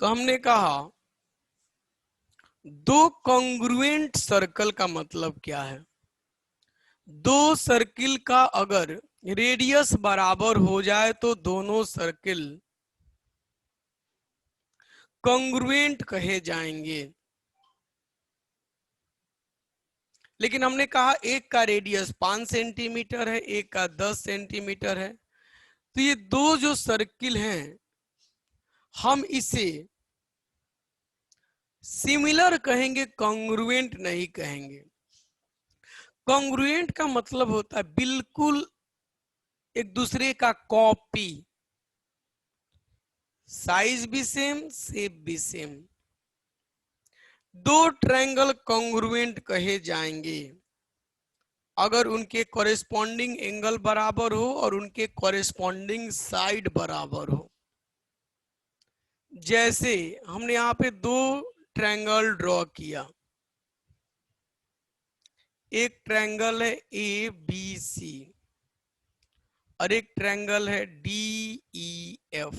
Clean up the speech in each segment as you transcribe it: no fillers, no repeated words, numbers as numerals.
तो हमने कहा दो कॉन्ग्रुएंट सर्कल का मतलब क्या है? दो सर्किल का अगर रेडियस बराबर हो जाए तो दोनों सर्किल कॉन्ग्रुएंट कहे जाएंगे। लेकिन हमने कहा एक का रेडियस 5 सेंटीमीटर है, एक का 10 सेंटीमीटर है, तो ये दो जो सर्किल हैं हम इसे सिमिलर कहेंगे, कॉन्ग्रुएंट नहीं कहेंगे। कॉन्ग्रुएंट का मतलब होता है बिल्कुल एक दूसरे का कॉपी, साइज भी सेम, शेप भी सेम। दो ट्रायंगल कॉन्ग्रुएंट कहे जाएंगे अगर उनके कॉरेस्पॉन्डिंग एंगल बराबर हो और उनके कॉरेस्पॉन्डिंग साइड बराबर हो। जैसे हमने यहाँ पे दो ट्रायंगल ड्रॉ किया, एक ट्रायंगल है ए बी सी और एक ट्रायंगल है डी ई एफ।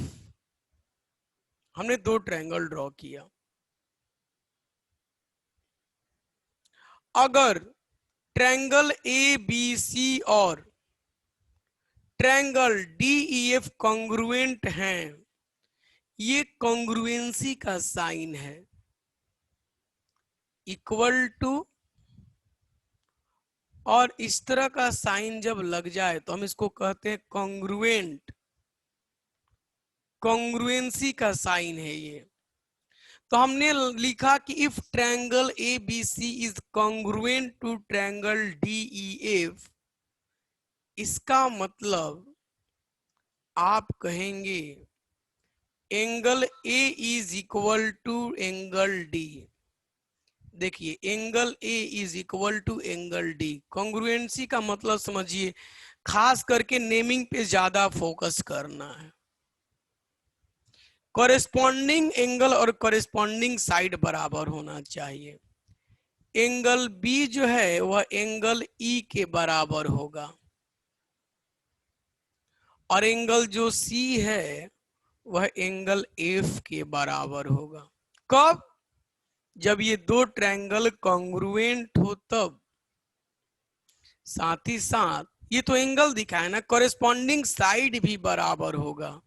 हमने दो ट्रायंगल ड्रॉ किया। अगर ट्रायंगल ए बी सी और triangle D E F congruent हैं, ये कॉन्ग्रुएंसी का साइन है। इक्वल टू और इस तरह का साइन जब लग जाए तो हम इसको कहते हैं कॉन्ग्रुएंट। कॉन्ग्रुएंसी का साइन है ये। तो हमने लिखा कि if triangle A B C is congruent to triangle D E F, इसका मतलब आप कहेंगे angle A is equal to angle D. देखिए angle A is equal to angle D. Congruency का मतलब समझिए, खास करके नेमिंग पे ज्यादा फोकस करना है। कॉरेस्पॉन्डिंग एंगल और कॉरेस्पॉन्डिंग साइड बराबर होना चाहिए। एंगल बी जो है वह एंगल ई के बराबर होगा और एंगल जो सी है वह एंगल एफ के बराबर होगा। कब? जब ये दो ट्रायंगल कॉन्ग्रुएंट हो तब। साथ ही साथ ये तो एंगल दिखा है ना, कॉरेस्पॉन्डिंग साइड भी बराबर होगा।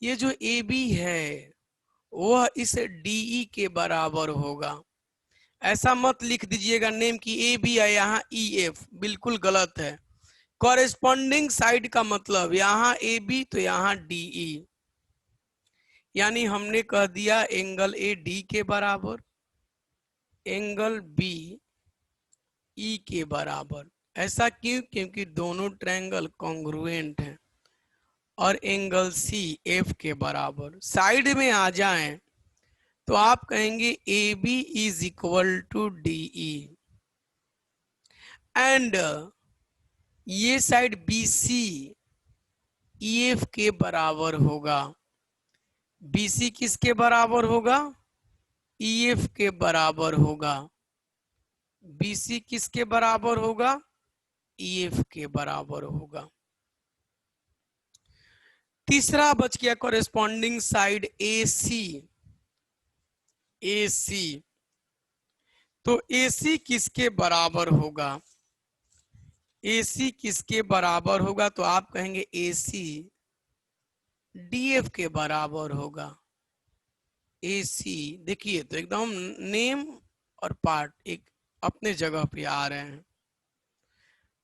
ये जो ए बी है वह इस डीई के बराबर होगा। ऐसा मत लिख दीजिएगा नेम की ए बी है यहाँ ई एफ, बिल्कुल गलत है। कॉरेस्पॉन्डिंग साइड का मतलब यहाँ ए बी तो यहाँ डीई, यानी हमने कह दिया एंगल ए डी के बराबर, एंगल बी ई के बराबर। ऐसा क्यों? क्योंकि दोनों ट्रायंगल कॉन्ग्रुएंट हैं। और एंगल सी एफ के बराबर। साइड में आ जाएं तो आप कहेंगे A B is equal to D E and ये side B C E F के बराबर होगा। बी सी किसके बराबर होगा? ई एफ के बराबर होगा। बी सी किसके बराबर होगा? ई एफ के बराबर होगा। तीसरा बच गया कॉरेस्पॉन्डिंग साइड ए सी। ए सी तो ए सी किसके बराबर होगा? ए सी किसके बराबर होगा? तो आप कहेंगे ए सी डी एफ के बराबर होगा। ए सी देखिए तो एकदम नेम और पार्ट एक अपने जगह पे आ रहे हैं।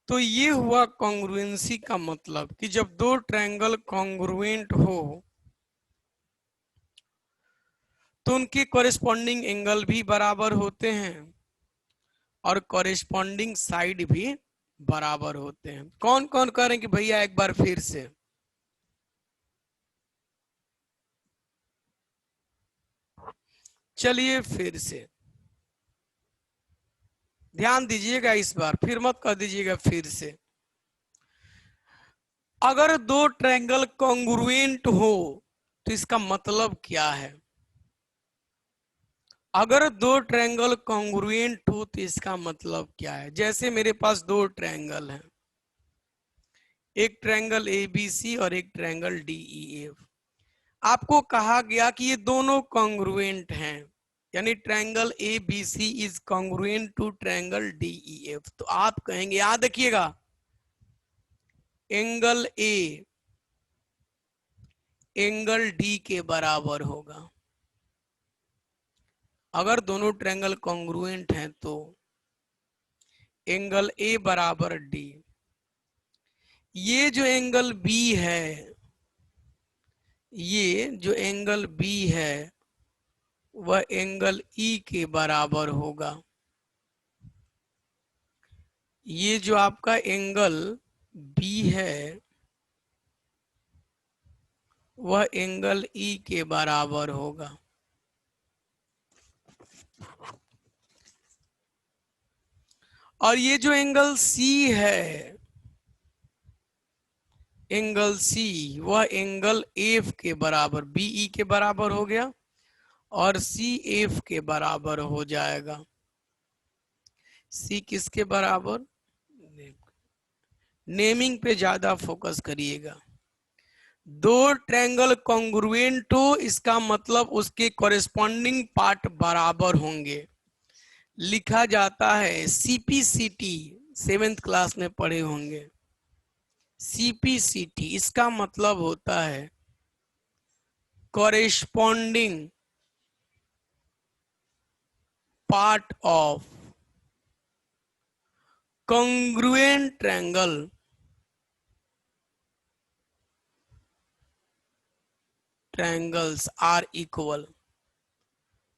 तो ये हुआ कॉन्ग्रुएंसी का मतलब कि जब दो ट्रायंगल कॉन्ग्रुएंट हो तो उनके कॉरेस्पॉन्डिंग एंगल भी बराबर होते हैं और कॉरेस्पॉन्डिंग साइड भी बराबर होते हैं। कौन कौन कह रहे हैं कि भैया एक बार फिर से? चलिए फिर से ध्यान दीजिएगा, इस बार फिर मत कह दीजिएगा फिर से। अगर दो ट्रायंगल कॉन्ग्रुएंट हो तो इसका मतलब क्या है? अगर दो ट्रायंगल कॉन्ग्रुएंट हो तो इसका मतलब क्या है? जैसे मेरे पास दो ट्रायंगल हैं, एक ट्रायंगल ए बी सी और एक ट्रायंगल डी ई एफ। आपको कहा गया कि ये दोनों कॉन्ग्रुएंट हैं, यानी triangle A B C is congruent to triangle D E F. तो आप कहेंगे, याद रखिएगा, एंगल ए एंगल डी के बराबर होगा। अगर दोनों ट्रायंगल कॉन्ग्रुएंट हैं तो एंगल ए बराबर डी। ये जो एंगल बी है, ये जो एंगल बी है वह एंगल ई के बराबर होगा। ये जो आपका एंगल बी है वह एंगल ई के बराबर होगा। और ये जो एंगल सी है, एंगल सी, वह एंगल एफ के बराबर, बीई के बराबर हो गया और सी एफ के बराबर हो जाएगा। सी किसके बराबर? नेमिंग पे ज्यादा फोकस करिएगा। दो ट्रायंगल कॉन्ग्रुएंट हो, इसका मतलब उसके कॉरेस्पॉन्डिंग पार्ट बराबर होंगे। लिखा जाता है सीपीसीटी, 7th क्लास में पढ़े होंगे। सीपीसीटी इसका मतलब होता है corresponding part of congruent triangle. Triangles are equal.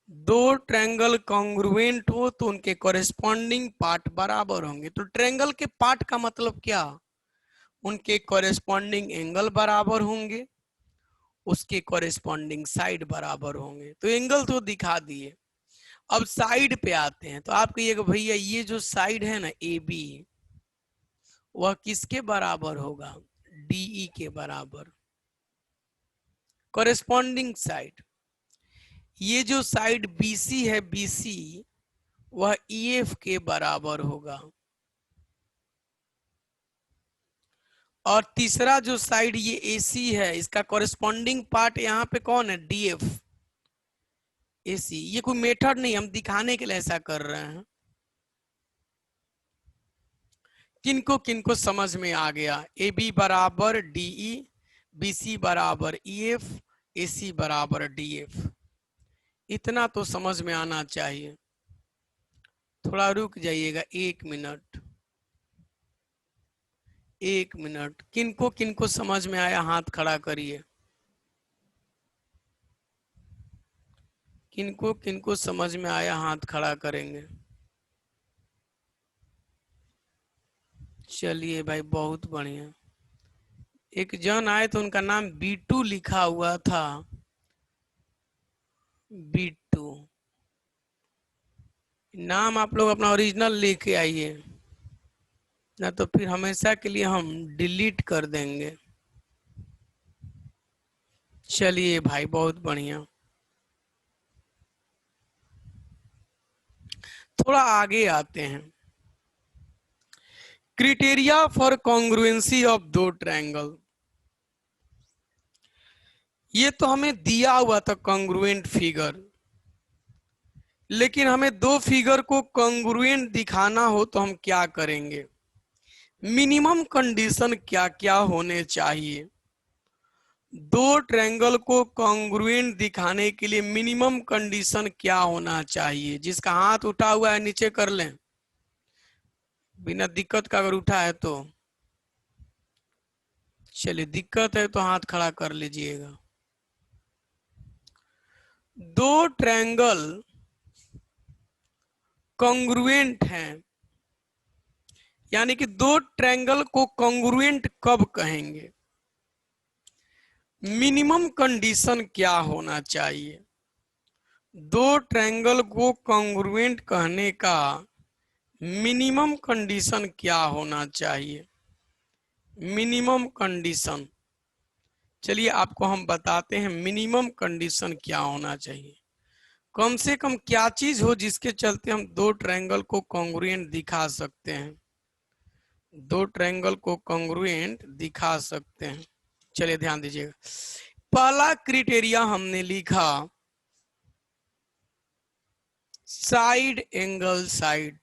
दो ट्रायंगल कॉन्ग्रुएंट हो तो उनके कॉरेस्पॉन्डिंग पार्ट बराबर होंगे। तो ट्रायंगल के पार्ट का मतलब क्या? उनके कॉरेस्पॉन्डिंग एंगल बराबर होंगे, उसके कॉरेस्पॉन्डिंग साइड बराबर होंगे। तो एंगल तो दिखा दिए, अब साइड पे आते हैं। तो आप कहिएगा भैया ये जो साइड है ना ए बी, वह किसके बराबर होगा? डीई के बराबर, कॉरेस्पॉन्डिंग साइड। ये जो साइड बीसी है, बीसी वह ईएफ के बराबर होगा। और तीसरा जो साइड ये एसी है, इसका कॉरेस्पॉन्डिंग पार्ट यहाँ पे कौन है? DF, AC. ये कोई मेथड नहीं, हम दिखाने के लिए ऐसा कर रहे हैं। किनको किनको समझ में आ गया? ए बी बराबर डीई, बीसी बराबर ईएफ, एसी बराबर डीएफ। इतना तो समझ में आना चाहिए। थोड़ा रुक जाइएगा, 1 मिनट, 1 मिनट। किनको किनको समझ में आया हाथ खड़ा करिए। किनको किनको समझ में आया हाथ खड़ा करेंगे। चलिए भाई, बहुत बढ़िया। एक जन आए तो उनका नाम बीटू लिखा हुआ था, बीटू। नाम आप लोग अपना ओरिजिनल लेके आइए, ना तो फिर हमेशा के लिए हम डिलीट कर देंगे। चलिए भाई, बहुत बढ़िया। थोड़ा आगे आते हैं। क्राइटेरिया फॉर कॉन्ग्रुएंसी ऑफ दो ट्रायंगल। ये तो हमें दिया हुआ था कॉन्ग्रुएंट फिगर, लेकिन हमें दो फिगर को कॉन्ग्रुएंट दिखाना हो तो हम क्या करेंगे? मिनिमम कंडीशन क्या क्या होने चाहिए? दो ट्रायंगल को कॉन्ग्रुएंट दिखाने के लिए मिनिमम कंडीशन क्या होना चाहिए? जिसका हाथ उठा हुआ है नीचे कर लें, बिना दिक्कत का। अगर उठा है तो चलिए, दिक्कत है तो हाथ खड़ा कर लीजिएगा। दो ट्रायंगल कॉन्ग्रुएंट हैं, यानी कि दो ट्रायंगल को कॉन्ग्रुएंट कब कहेंगे? मिनिमम कंडीशन क्या होना चाहिए? दो ट्रायंगल को कॉन्ग्रुएंट कहने का मिनिमम कंडीशन क्या होना चाहिए? मिनिमम कंडीशन, चलिए आपको हम बताते हैं मिनिमम कंडीशन क्या होना चाहिए। कम से कम क्या चीज हो जिसके चलते हम दो ट्रायंगल को कॉन्ग्रुएंट दिखा सकते हैं? दो ट्रायंगल को कॉन्ग्रुएंट दिखा सकते हैं। चलिए ध्यान दीजिएगा। पहला क्राइटेरिया हमने लिखा साइड एंगल साइड,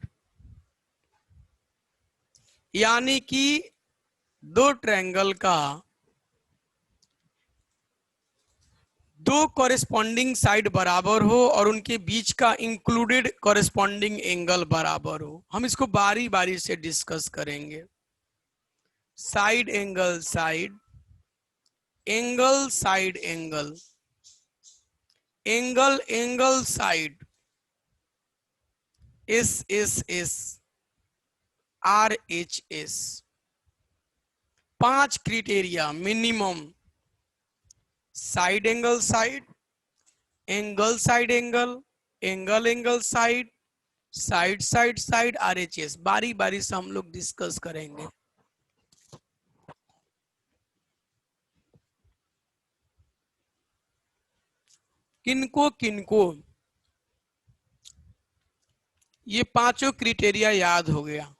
यानी कि दो ट्रायंगल का दो कॉरेस्पॉन्डिंग साइड बराबर हो और उनके बीच का इंक्लूडेड कॉरेस्पॉन्डिंग एंगल बराबर हो। हम इसको बारी बारी से डिस्कस करेंगे। Side angle side, angle side angle, angle angle side, S S S, R H S. 5 criteria minimum. Side angle side, angle side angle, angle angle side, side side side, RHS. बारी बारी से हम लोग discuss करेंगे। किनको किनको ये पांचों क्राइटेरिया याद हो गया?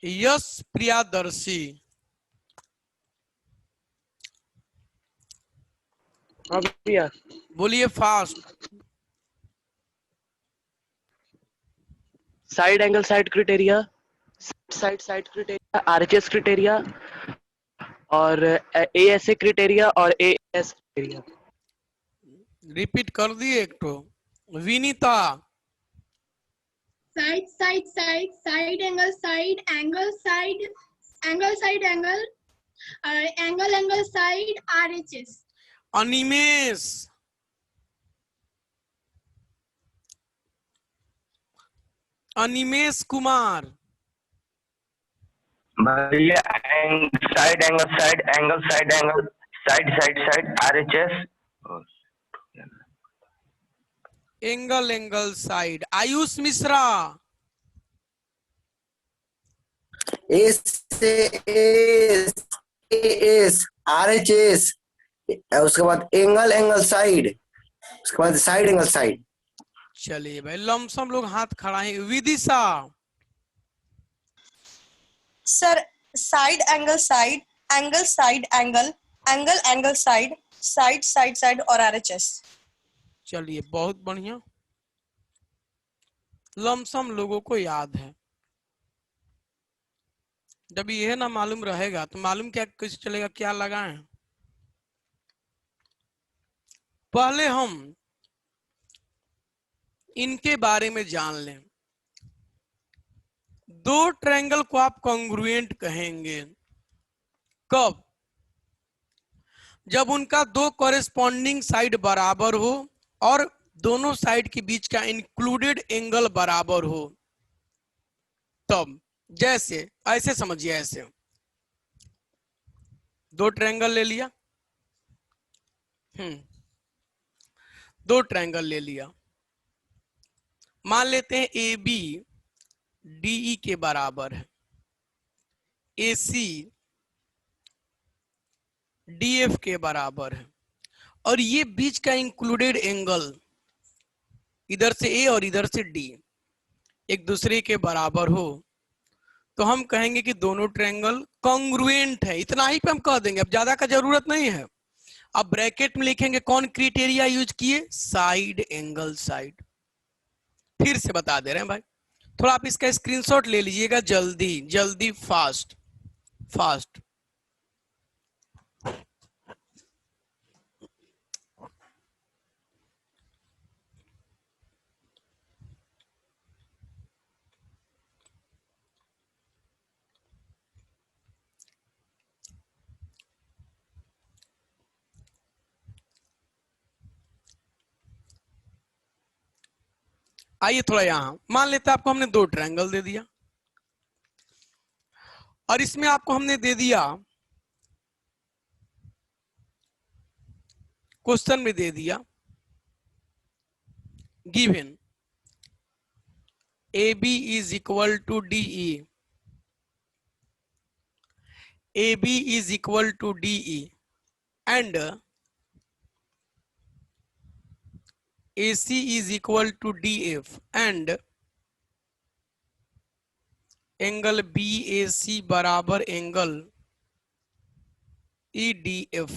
यस प्रियादर्शी, हाँ भैया। बोलिए fast. Side angle side criteria, side side criteria, RHS criteria और एएसए क्राइटेरिया और एएस क्राइटेरिया। रिपीट कर दिए एक तो। Vinita, side side side, side angle side, angle side, angle side angle, angle angle side, RHS. Animesh, Animesh Kumar, भैया side angle side, angle side angle, side side side, RHS. Angle angle side. Ayush Mishra, S S S R H S, उसके बाद angle angle side, उसके बाद side angle side. चलिए भाई lump sum लोग हाथ खड़ा है। Vidisha, sir side angle side, angle side angle, angle angle side, side side side और आरएचएस। चलिए बहुत बढ़िया, लमसम लोगों को याद है। जब यह ना मालूम रहेगा तो मालूम क्या कुछ चलेगा, क्या लगाएं। पहले हम इनके बारे में जान लें। दो ट्रायंगल को आप कॉन्ग्रुएंट कहेंगे कब? जब उनका दो कॉरेस्पॉन्डिंग साइड बराबर हो और दोनों साइड के बीच का इंक्लूडेड एंगल बराबर हो तब। जैसे ऐसे समझिए, ऐसे दो ट्रायंगल ले लिया, दो ट्रायंगल ले लिया, मान लेते हैं ए बी डीई के बराबर है, ए सी डीएफ के बराबर है, और ये बीच का इंक्लूडेड एंगल इधर से ए और इधर से डी एक दूसरे के बराबर हो तो हम कहेंगे कि दोनों ट्रायंगल कॉन्ग्रुएंट है। इतना ही पे हम कह देंगे, अब ज्यादा का जरूरत नहीं है। अब ब्रैकेट में लिखेंगे कौन क्राइटेरिया यूज किए? Side angle side. फिर से बता दे रहे हैं भाई, थोड़ा आप इसका स्क्रीनशॉट ले लीजिएगा, जल्दी जल्दी, फास्ट फास्ट। आइए थोड़ा यहां मान लेते हैं आपको हमने दो ट्रायंगल दे दिया और इसमें आपको हमने दे दिया, क्वेश्चन में दे दिया given AB is equal to DE, AB is equal to DE and AC is equal to DF and angle BAC बराबर एंगल EDF,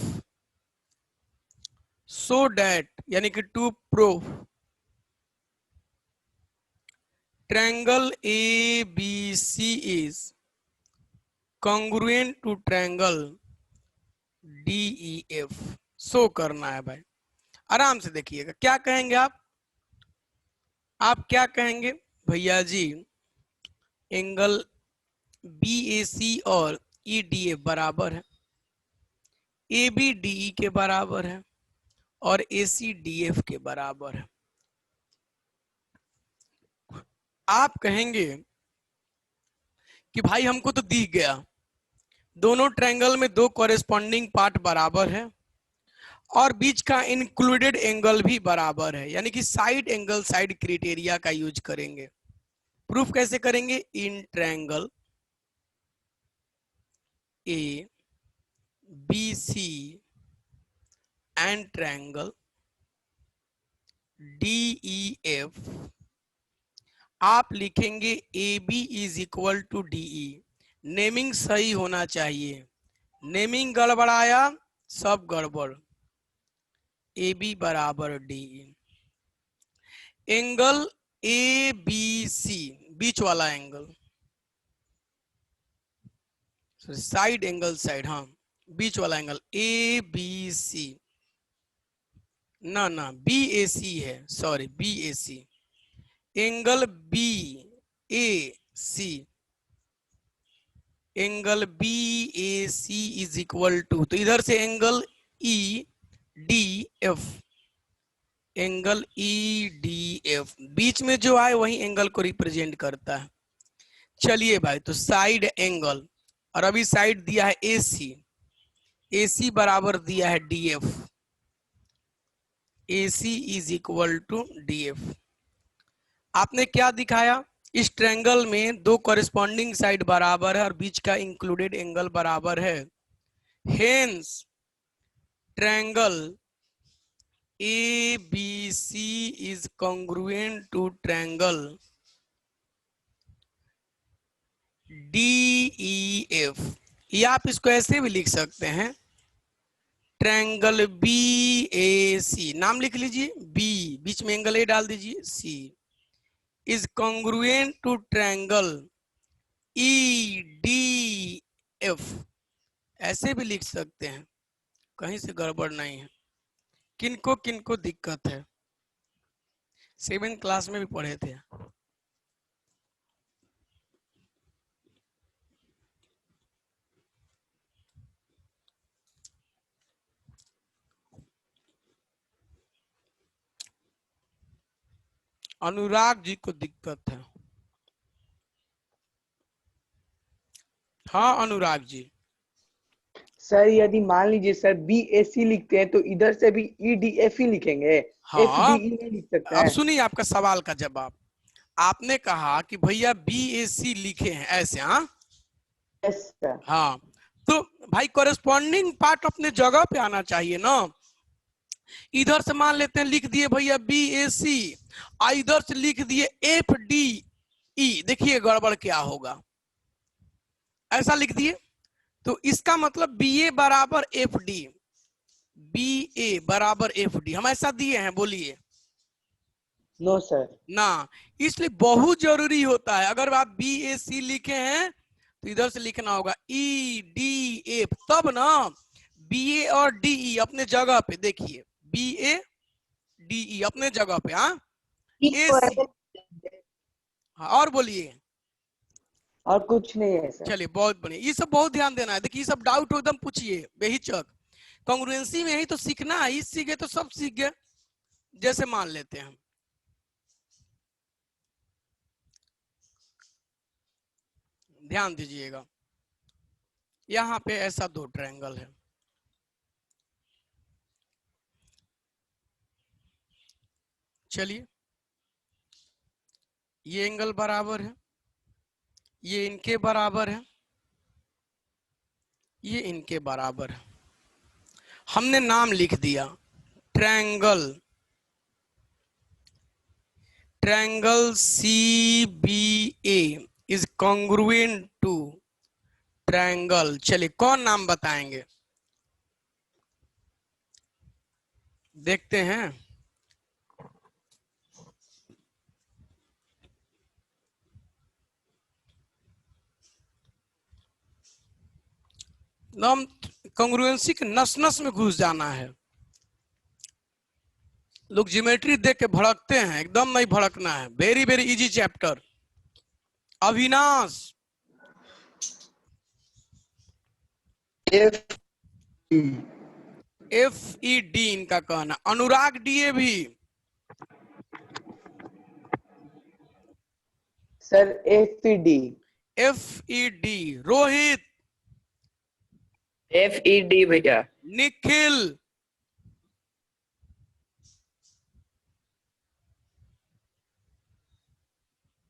so that यानी कि to prove triangle ABC is congruent to triangle DEF, show करना है भाई। आराम से देखिएगा क्या कहेंगे आप क्या कहेंगे भैया जी, एंगल BAC और EDF बराबर है, AB DE के बराबर है और AC DF के बराबर है। आप कहेंगे कि भाई हमको तो दिख गया दोनों ट्रायंगल में दो कॉरेस्पॉन्डिंग पार्ट बराबर है और बीच का इंक्लूडेड एंगल भी बराबर है, यानी कि साइड एंगल साइड क्राइटेरिया का यूज करेंगे। प्रूफ कैसे करेंगे? In triangle A B C and triangle DEF आप लिखेंगे AB is equal to DE। Naming सही होना चाहिए, नेमिंग गड़बड़ाया सब गड़बड़। AB बराबर DE। एंगल ABC बीच वाला एंगल, साइड एंगल साइड, हाँ बीच वाला एंगल ABC ना BAC है, sorry BAC। Angle BAC, angle BAC is equal to, तो इधर से एंगल EDF, एंगल EDF बीच में जो आए वही एंगल को रिप्रेजेंट करता है। चलिए भाई, तो साइड एंगल, और अभी साइड दिया है AC बराबर दिया है DF, AC is equal to DF। आपने क्या दिखाया? इस ट्रायंगल में दो कॉरेस्पॉन्डिंग साइड बराबर है और बीच का इंक्लूडेड एंगल बराबर है, hence triangle ABC is congruent to triangle DEF। या आप इसको ऐसे भी लिख सकते हैं, ट्रायंगल BAC, नाम लिख लीजिए, B बीच में एंगल A डाल दीजिए, C is congruent to triangle EDF। ऐसे भी लिख सकते हैं, कहीं से गड़बड़ नहीं है। किनको किनको दिक्कत है? 7th क्लास में भी पढ़े थे। अनुराग जी को दिक्कत है। हाँ अनुराग जी। सर यदि मान लीजिए सर BAC लिखते हैं तो इधर से भी EDF ही लिखेंगे, हाँ, FDE नहीं लिख सकते अब हैं। सुनिए आपका सवाल का जवाब। आपने कहा कि भैया BAC लिखे हैं ऐसे, हाँ यस सर। हाँ, तो भाई कॉरेस्पॉन्डिंग पार्ट अपने जगह पे आना चाहिए ना। इधर से मान लेते हैं लिख दिए भैया BAC, इधर से लिख दिए FDE, देखिए गड़बड़ क्या होगा। ऐसा लिख दिए तो इसका मतलब BA बराबर FD, BA बराबर FD हम ऐसा दिए हैं, बोलिए। No sir. ना, इसलिए बहुत जरूरी होता है, अगर आप BAC लिखे हैं तो इधर से लिखना होगा EDF, तब ना BA और DE अपने जगह पे, देखिए BA DE अपने जगह पे, हाँ AC, हाँ और बोलिए। और कुछ नहीं है सर। चलिए बहुत बढ़िया, ये सब बहुत ध्यान देना है। देखिए ये सब डाउट हो एकदम पूछिए बेहिचक, कॉन्ग्रुएंसी में ही तो सीखना है, इस सीख गए तो सब सीख गए। जैसे मान लेते हैं हम, ध्यान दीजिएगा, यहाँ पे ऐसा दो ट्रायंगल है, चलिए ये एंगल बराबर है, ये इनके बराबर है, ये इनके बराबर है। हमने नाम लिख दिया triangle triangle CBA is congruent to triangle, चलिए कौन नाम बताएंगे, देखते हैं। हम कॉन्ग्रुएंसी के नस नस में घुस जाना है। लोग ज्योमेट्री देख के भड़कते हैं, एकदम नहीं भड़कना है। Very very easy chapter. Avinash, FED इनका कहना। Anurag DAV, sir FED। FED। Rohit, FED भैया। निखिल,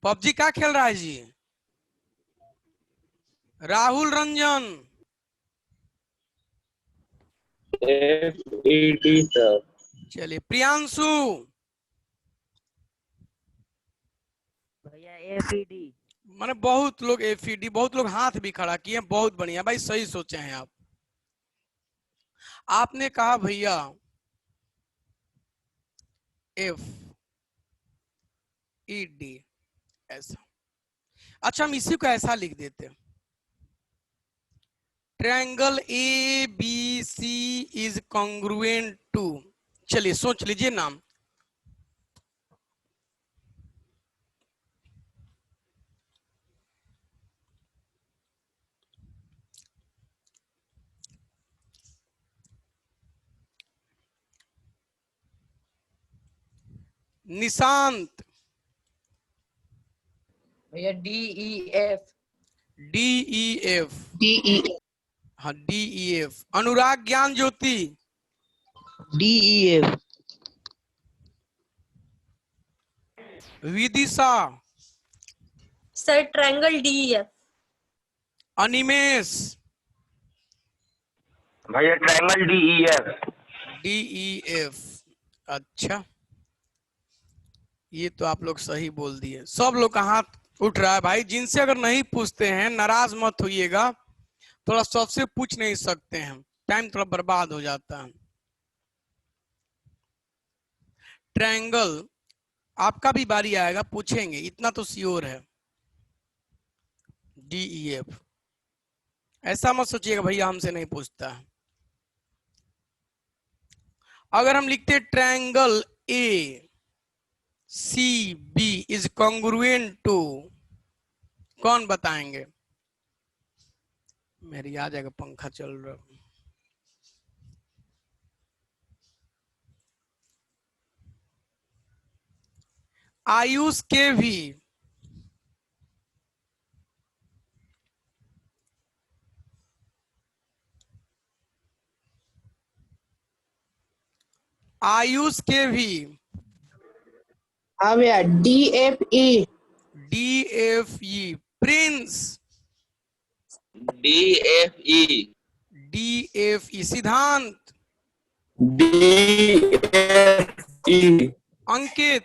पबजी क्या खेल रहा है जी? Rahul Ranjan, FED sir. चलिए प्रियांशु, भैया FED। माने बहुत लोग FED, बहुत लोग हाथ भी खड़ा किए, बहुत बढ़िया भाई, सही सोचे हैं आप। आपने कहा भैया FED ऐसा। अच्छा हम इसी को ऐसा लिख देते हैं, triangle ABC is congruent to, चलिए सोच लीजिए नाम। निशांत, भैया DEF। DEF, हाँ DEF। अनुराग ज्ञान ज्योति, DEF। Vidisha, sir triangle DEF। Animesh, भैया ट्रायंगल DEF। DEF। अच्छा ये तो आप लोग सही बोल दिए। सब लोग का हाथ उठ रहा है भाई। जिनसे अगर नहीं पूछते हैं नाराज मत होइएगा, थोड़ा सबसे पूछ नहीं सकते हैं, टाइम थोड़ा बर्बाद हो जाता है। ट्रायंगल आपका भी बारी आएगा, पूछेंगे, इतना तो श्योर है। DEF, ऐसा मत सोचिएगा भैया हमसे नहीं पूछता है। अगर हम लिखते triangle ACB is congruent to, कौन बताएंगे? मेरी आ जाएगा, पंखा चल रहा। आयुष के भी, आयुष के भी, हाँ भैया DFE। DFE। Prince, DFE। DFE। सिद्धांत, DFE। अंकित,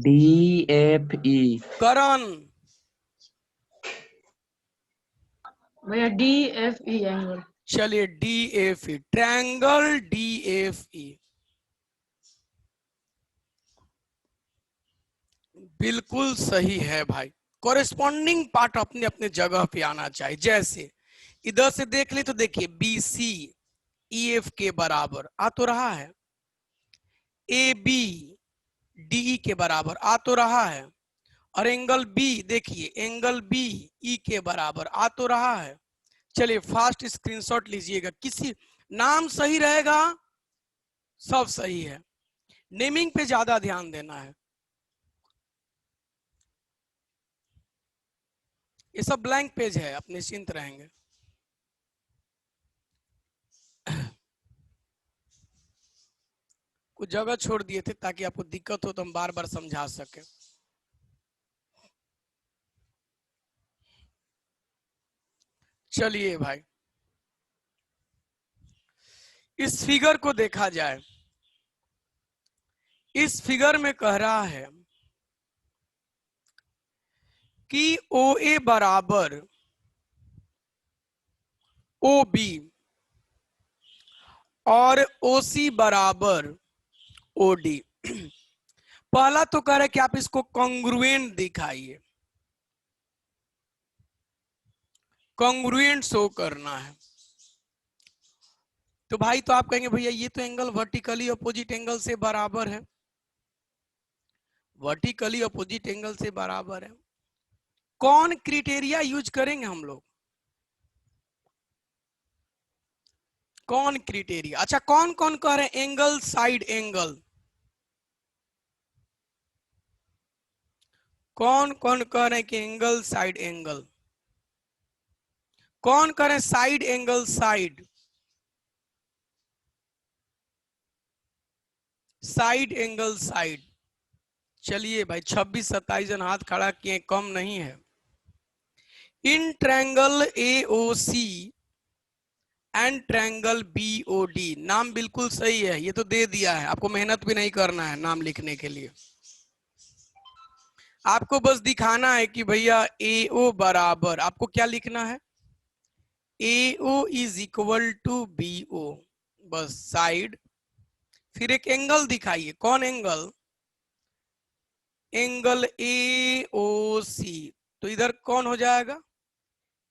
DFE। करण, भैया DFE एंगल। चलिए DFE, ट्रायंगल DFE। बिल्कुल सही है भाई। कॉरेस्पॉन्डिंग पार्ट अपने अपने जगह पे आना चाहिए। जैसे इधर से देख ले तो देखिए BC EF के बराबर आ तो रहा है, AB DE के बराबर आ तो रहा है, और एंगल B देखिए, एंगल B E के बराबर आ तो रहा है। चलिए फास्ट स्क्रीनशॉट लीजिएगा, किसी नाम सही रहेगा सब सही है, नेमिंग पे ज्यादा ध्यान देना है। ये सब ब्लैंक पेज है, आप निश्चिंत रहेंगे। कुछ जगह छोड़ दिए थे ताकि आपको दिक्कत हो तो हम बार बार समझा सके। चलिए भाई इस फिगर को देखा जाए, इस फिगर में कह रहा है कि OA बराबर OB और OC बराबर OD। पहला तो कह रहा है कि आप इसको कॉन्ग्रुएंट दिखाइए, कॉन्ग्रुएंट शो करना है। तो भाई तो आप कहेंगे भैया ये तो एंगल वर्टिकली अपोजिट एंगल से बराबर है, वर्टिकली अपोजिट एंगल से बराबर है। कौन क्राइटेरिया यूज करेंगे हम लोग? कौन क्राइटेरिया? अच्छा, कौन कौन कह रहे हैं एंगल साइड एंगल? कौन कौन कह रहे हैं कि एंगल साइड एंगल? कौन कह रहे हैं side angle side? Side angle side. चलिए भाई 26-27 जन हाथ खड़ा किए, कम नहीं है। In triangle AOC and triangle BOD, नाम बिल्कुल सही है, ये तो दे दिया है, आपको मेहनत भी नहीं करना है नाम लिखने के लिए। आपको बस दिखाना है कि भैया AO बराबर, आपको क्या लिखना है? AO is equal to BO, बस साइड। फिर एक एंगल दिखाइए, कौन एंगल? Angle AOC। तो इधर कौन हो जाएगा?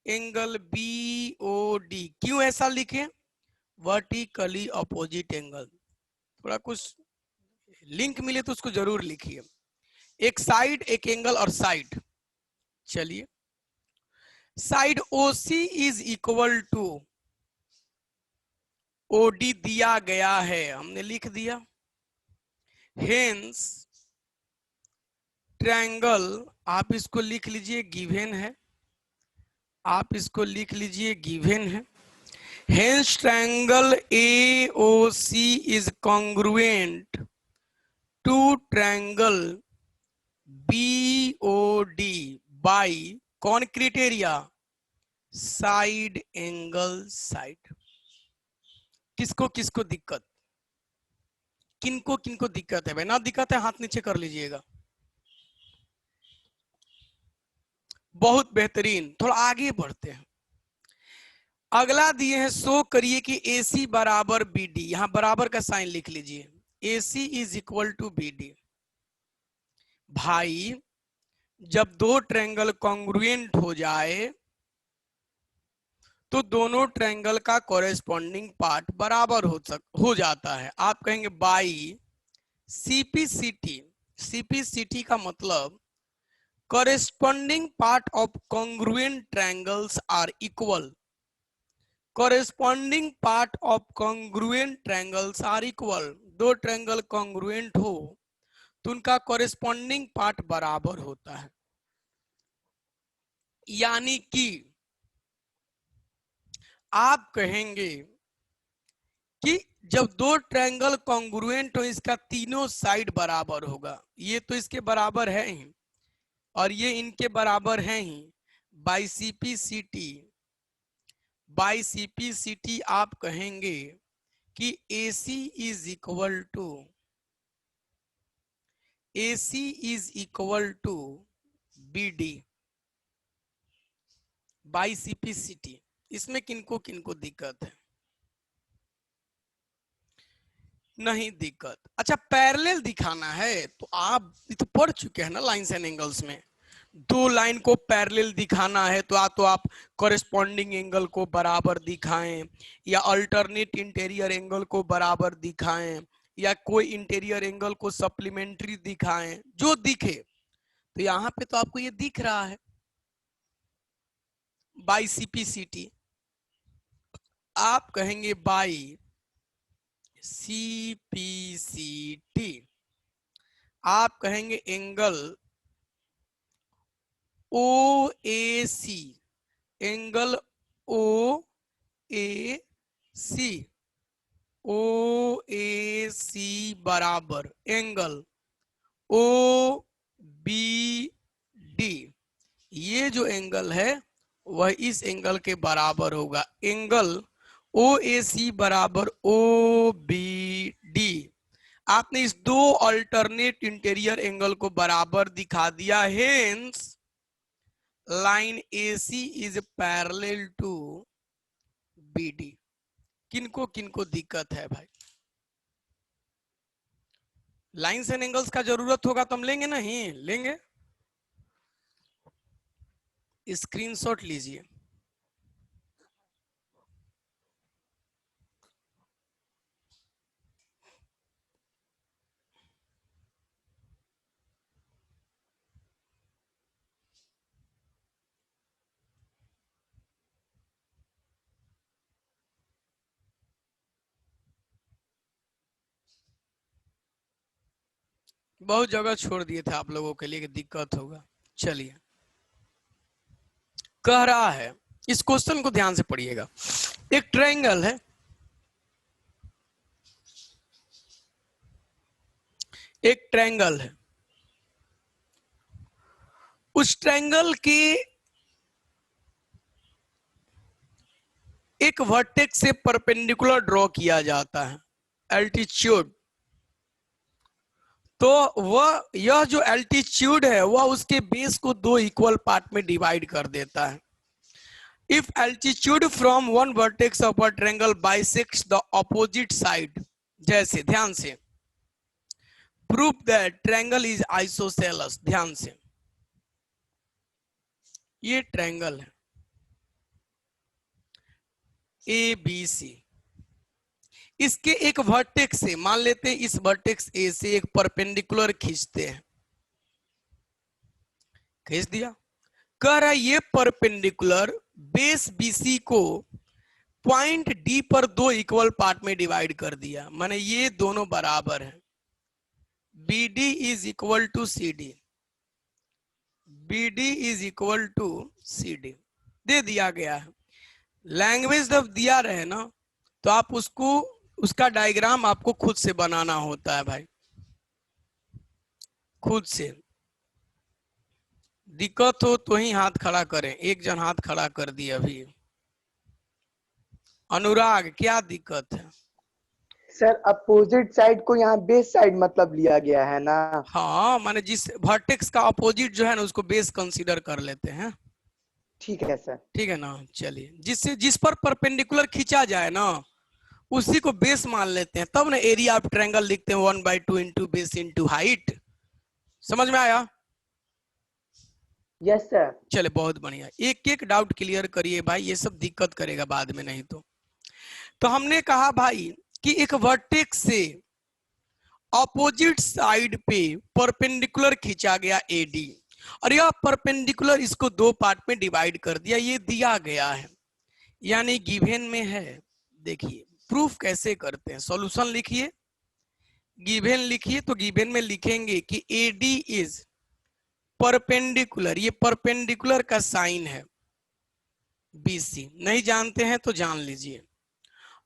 Angle BOD। क्यों ऐसा लिखे? Vertically opposite angle. थोड़ा कुछ लिंक मिले तो उसको जरूर लिखिए, एक साइड एक एंगल और साइड। चलिए, side OC is equal to OD दिया गया है, हमने लिख दिया। हेंस ट्रायंगल, आप इसको लिख लीजिए गिवन है, आप इसको लिख लीजिए गिवन है। Hence triangle AOC is congruent to triangle BOD by कौन क्राइटेरिया? Side angle side. किसको किसको दिक्कत? किनको किनको दिक्कत है भाई? ना दिक्कत है हाथ नीचे कर लीजिएगा। बहुत बेहतरीन, थोड़ा आगे बढ़ते हैं। अगला दिए हैं, शो करिए कि AC बराबर BD, यहां बराबर का साइन लिख लीजिए। AC is equal to BD। भाई जब दो ट्रायंगल कॉन्ग्रुएंट हो जाए तो दोनों ट्रायंगल का कॉरेस्पॉन्डिंग पार्ट बराबर हो जाता है। आप कहेंगे बाई CPCT। CPCT का मतलब corresponding part of congruent triangles are equal। corresponding part of congruent triangles are equal। दो ट्रायंगल कॉन्ग्रुएंट हो तो उनका corresponding part बराबर होता है। यानी कि आप कहेंगे कि जब दो ट्रायंगल कॉन्ग्रुएंट हो इसका तीनों साइड बराबर होगा। ये तो इसके बराबर है ही और ये इनके बराबर है ही। बाई CPCT आप कहेंगे कि AC is equal to BD by CPCT। इसमें किनको किनको दिक्कत है? नहीं दिक्कत। अच्छा, पैरेलल दिखाना है तो आप तो पढ़ चुके हैं ना लाइंस एंड एंगल्स में। दो लाइन को पैरेलल दिखाना है तो आप कॉरेस्पॉन्डिंग एंगल को बराबर दिखाएं या अल्टरनेट इंटीरियर एंगल को बराबर दिखाएं या कोई इंटीरियर एंगल को सप्लीमेंट्री दिखाएं, जो दिखे। तो यहाँ पे तो आपको ये दिख रहा है बाई CPCT। आप कहेंगे बाई CPCT, आप कहेंगे एंगल OAC, एंगल OAC बराबर एंगल OBD। ये जो एंगल है वह इस एंगल के बराबर होगा। एंगल OAC बराबर OBD। आपने इस दो अल्टरनेट इंटीरियर एंगल को बराबर दिखा दिया, hence line AC is parallel to BD। किनको किनको दिक्कत है भाई? लाइन्स एंड एंगल्स का जरूरत होगा तो हम लेंगे नहीं लेंगे? स्क्रीनशॉट लीजिए। बहुत जगह छोड़ दिए थे आप लोगों के लिए कि दिक्कत होगा। चलिए, कह रहा है, इस क्वेश्चन को ध्यान से पढ़िएगा। एक ट्रायंगल है, एक ट्रायंगल है, उस ट्रायंगल के एक वर्टेक्स से परपेंडिकुलर ड्रॉ किया जाता है, एल्टीट्यूड। तो वह यह जो एल्टीट्यूड है वह उसके बेस को दो इक्वल पार्ट में डिवाइड कर देता है। If altitude from one vertex of a triangle bisects the opposite side, जैसे ध्यान से, prove that triangle is isosceles. ध्यान से, ये ट्रायंगल है ABC, इसके एक वर्टेक्स से, मान लेते हैं इस वर्टेक्स A से एक परपेंडिकुलर खींचते हैं, खींच दिया। कह रहा है ये परपेंडिकुलर बेस BC को पॉइंट D पर दो इक्वल पार्ट में डिवाइड कर दिया, माने ये दोनों बराबर हैं। BD is equal to CD, BD is equal to CD दे दिया गया है। लैंग्वेज जब दिया रहे ना तो आप उसको, उसका डायग्राम आपको खुद से बनाना होता है भाई, खुद से। दिक्कत हो तो ही हाथ खड़ा करें। एक जन हाथ खड़ा कर दिया अभी। अनुराग, क्या दिक्कत है? सर अपोजिट साइड को यहाँ बेस साइड मतलब लिया गया है ना? हाँ, माने जिस वर्टेक्स का अपोजिट जो है ना उसको बेस कंसीडर कर लेते हैं। ठीक है सर। ठीक है ना? चलिए, जिससे जिस पर परपेंडिकुलर खींचा जाए ना उसी को बेस मान लेते हैं, तब ना एरिया ऑफ ट्रायंगल लिखते हैं 1/2 इंटू बेस इंटू हाइट। समझ में आया? Yes sir. चले, बहुत बढ़िया। एक एक डाउट क्लियर करिए भाई, ये सब दिक्कत करेगा बाद में नहीं तो हमने कहा भाई कि एक वर्टेक्स से ऑपोजिट साइड पे परपेंडिकुलर खींचा गया AD, और यह परपेंडिकुलर इसको दो पार्ट में डिवाइड कर दिया, ये दिया गया है, यानी गिवन में है। देखिए प्रूफ कैसे करते हैं, सॉल्यूशन लिखिए, गिवन लिखिए, तो गिवन में लिखेंगे कि AD इज परपेंडिकुलर, ये परपेंडिकुलर का साइन है BC, नहीं जानते हैं तो जान लीजिए,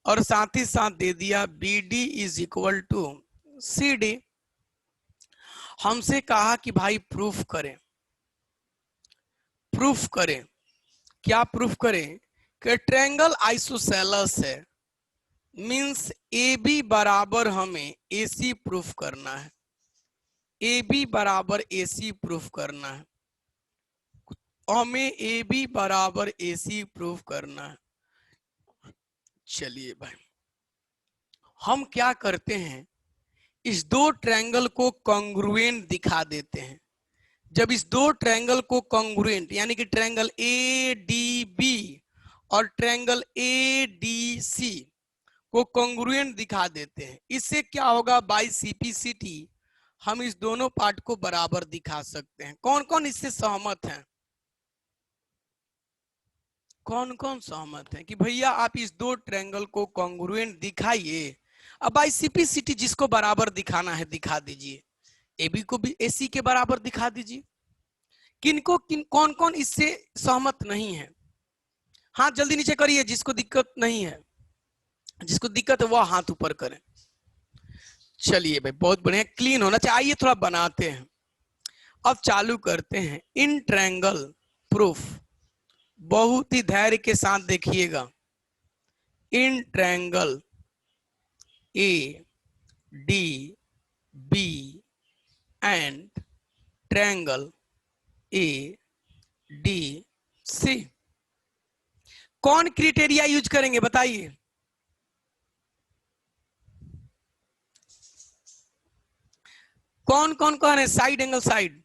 और साथ ही साथ दे दिया BD is equal to CD। हमसे कहा कि भाई प्रूफ करें, प्रूफ करें, क्या प्रूफ करें? कि ट्रायंगल आइसोसेलेस है, मींस AB बराबर हमें AC प्रूफ करना है, AB बराबर AC प्रूफ करना है, हमें AB बराबर AC प्रूफ करना है। चलिए भाई, हम क्या करते हैं, इस दो ट्रायंगल को कॉन्ग्रुएंट दिखा देते हैं। जब इस दो ट्रायंगल को कॉन्ग्रुएंट, यानी कि ट्रायंगल ADB और ट्रायंगल ADC को कॉन्ग्रुएंट दिखा देते हैं, इससे क्या होगा, बाय CPCT हम इस दोनों पार्ट को बराबर दिखा सकते हैं। कौन कौन इससे सहमत हैं? कौन कौन सहमत है कि भैया आप इस दो ट्रायंगल को कॉन्ग्रुएंट दिखाइए? अब बाय CPCT जिसको बराबर दिखाना है दिखा दीजिए, AB को भी AC के बराबर दिखा दीजिए। किनको कौन कौन इससे सहमत नहीं है? हाथ जल्दी नीचे करिए, जिसको दिक्कत नहीं है, जिसको दिक्कत है वह हाथ ऊपर करें। चलिए भाई, बहुत बढ़िया, क्लीन होना चाहिए। आइए थोड़ा बनाते हैं, अब चालू करते हैं इन ट्रायंगल प्रूफ। बहुत ही धैर्य के साथ देखिएगा। In triangle ADB B and triangle ADC। कौन क्राइटेरिया यूज करेंगे बताइए? कौन कौन कह रहे हैं साइड एंगल साइड?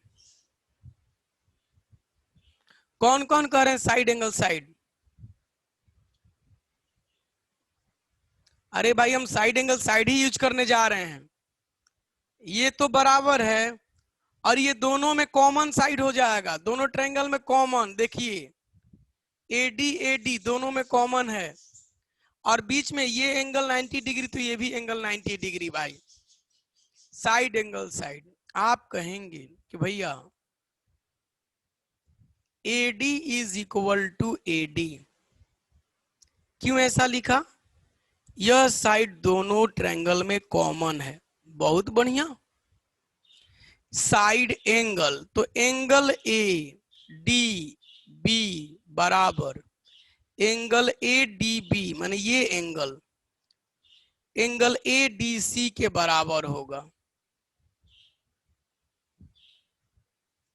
कौन कौन कह रहे हैं साइड एंगल साइड? अरे भाई हम साइड एंगल साइड ही यूज करने जा रहे हैं। ये तो बराबर है और ये दोनों में कॉमन साइड हो जाएगा, दोनों ट्रायंगल में कॉमन। देखिए AD AD दोनों में कॉमन है और बीच में ये एंगल 90 डिग्री तो ये भी एंगल 90 डिग्री भाई। साइड एंगल साइड आप कहेंगे कि भैया AD is equal to AD, क्यों ऐसा लिखा? यह साइड दोनों ट्रायंगल में कॉमन है। बहुत बढ़िया। साइड एंगल तो एंगल ADB बराबर एंगल ADB माने ये एंगल ADC के बराबर होगा।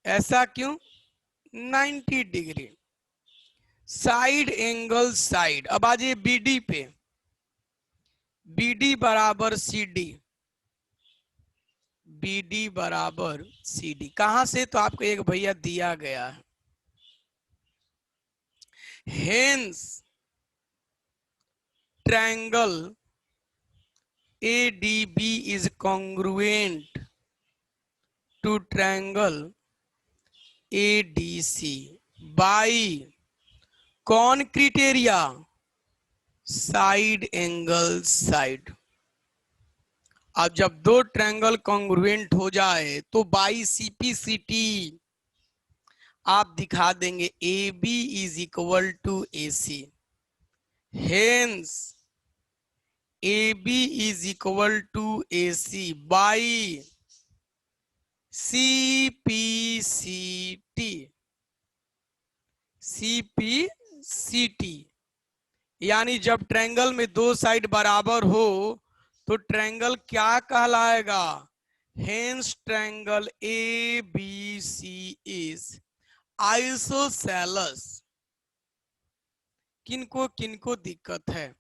ऐसा क्यों? 90 डिग्री। Side angle side. अब आ जाइए BD पे। BD बराबर CD, BD बराबर CD कहां से? तो आपको एक भैया दिया गया है। Hence triangle ADB is congruent to triangle ADC by कौन क्राइटेरिया? Side angle side. अब जब दो ट्रायंगल कॉन्ग्रुएंट हो जाए तो बाई CPCT आप दिखा देंगे AB is equal to AC। Hence AB is equal to AC by CPCT। यानी जब ट्रायंगल में दो साइड बराबर हो तो ट्रायंगल क्या कहलाएगा? Hence triangle ABC is isosceles. किनको किनको दिक्कत है?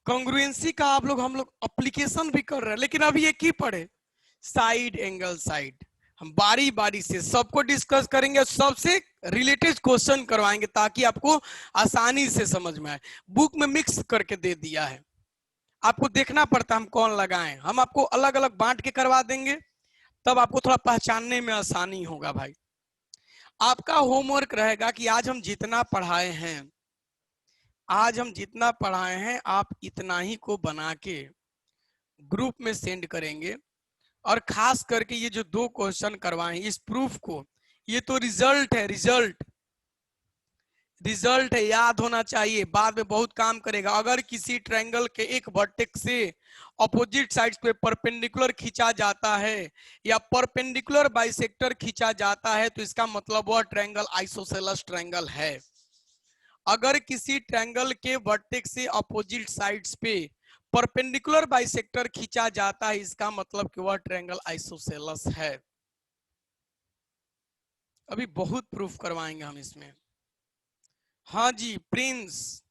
कॉन्ग्रुएंसी का हम लोग एप्लीकेशन भी कर रहे हैं, लेकिन अभी एक ही पढ़े साइड एंगल साइड। हम बारी बारी से सबको डिस्कस करेंगे, सबसे रिलेटेड क्वेश्चन करवाएंगे ताकि आपको आसानी से समझ में आए। बुक में मिक्स करके दे दिया है, आपको देखना पड़ता हम कौन लगाएं। हम आपको अलग अलग बांट के करवा देंगे, तब आपको थोड़ा पहचानने में आसानी होगा भाई। आपका होमवर्क रहेगा कि आज हम जितना पढ़ाए हैं आप इतना ही को बना के ग्रुप में सेंड करेंगे। और खास करके ये जो दो क्वेश्चन करवाए इस प्रूफ को, ये तो रिजल्ट है, रिजल्ट है, याद होना चाहिए, बाद में बहुत काम करेगा। अगर किसी ट्रायंगल के एक वर्टेक्स से अपोजिट साइड्स पे परपेंडिकुलर खींचा जाता है या परपेंडिकुलर बाइसेक्टर खींचा जाता है तो इसका मतलब वह ट्रायंगल आइसोसेलेस ट्रायंगल है। अगर किसी ट्रायंगल के वर्टेक्स से अपोजिट साइड्स पे परपेंडिकुलर बाइसेक्टर खींचा जाता है, इसका मतलब कि वह ट्रायंगल आइसोसेलेस है। अभी बहुत प्रूफ करवाएंगे हम इसमें। हाँ जी प्रिंस।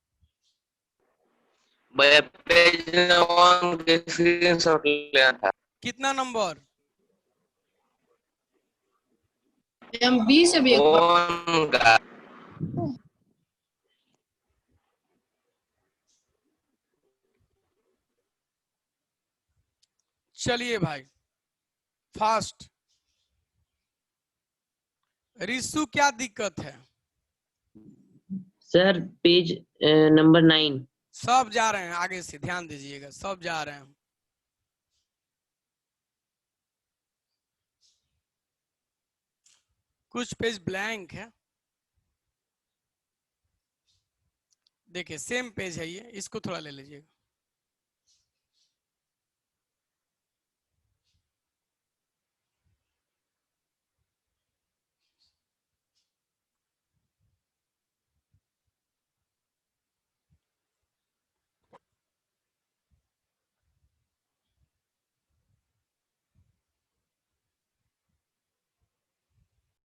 भैया पेज नंबर के स्क्रीनशॉट लिया था। कितना नंबर? हम 20 अभी एक कौन का? चलिए भाई फास्ट। रिसु क्या दिक्कत है? Sir page number 9। सब जा रहे हैं आगे से, ध्यान दीजिएगा, सब जा रहे हैं। कुछ पेज ब्लैंक है, देखिए सेम पेज है ये, इसको थोड़ा ले लीजिएगा।